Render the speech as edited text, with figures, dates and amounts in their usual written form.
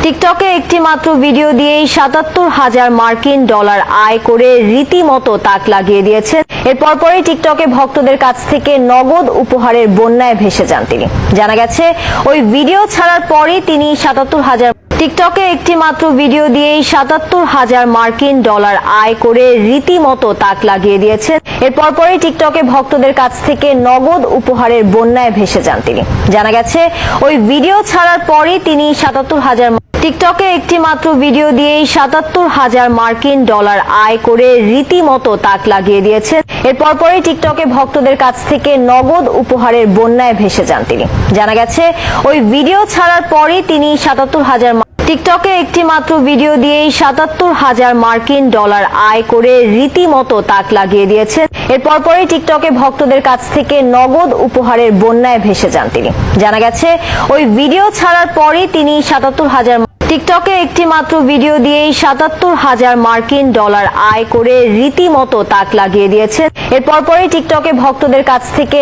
টিকটকে একটি মাত্র ভিডিও দিয়েই ৭৭,০০০ মার্কিন ডলার আয় করে রীতিমতো তাক লাগিয়ে দিয়েছেন। এর পরপরই টিকটকে ভক্তদের কাছ থেকে নগদ উপহারের বন্যায় ভেসে যান তিনি। জানা গেছে, ওই ভিডিও ছাড়ার পরই তিনি ৭৭,০০০ টিকটকে একটি মাত্র ভিডিও দিয়েই ৭৭,০০০ মার্কিন ডলার আয় করে রীতিমতো তাক লাগিয়ে দিয়েছেন। এর পরপরই টিকটকে ভক্তদের কাছ থেকে নগদ উপহারের বন্যায় ভেসে যান তিনি। জানা গেছে, ওই ভিডিও ছাড়ার পরই তিনি ৭৭,০০০ টিকটকে একটি মাত্র ভিডিও দিয়েই ৭৭,০০০ মার্কিন ডলার আয় করে রীতিমতো তাক লাগিয়ে দিয়েছেন। এর পরপরই টিকটকে ভক্তদের কাছ থেকে নগদ উপহারের বন্যায় ভেসে যান তিনি। জানা গেছে, ওই ভিডিও ছাড়ার পরই তিনি ৭৭,০০০ টিকটকে একটি মাত্র ভিডিও দিয়েই ৭৭,০০০ মার্কিন ডলার আয় করে রীতিমতো তাক লাগিয়ে দিয়েছেন। এর পরপরই টিকটকে ভক্তদের কাছ থেকে নগদ উপহারের বন্যায় ভেসে যান তিনি। জানা গেছে, ওই ভিডিও ছাড়ার পরই তিনি ৭৭,০০০ টিকটকে একটি মাত্র ভিডিও দিয়েই ৭৭,০০০ মার্কিন ডলার আয় করে রীতিমতো তাক লাগিয়ে দিয়েছেন। এর পরপরই টিকটকে ভক্তদের কাছ থেকে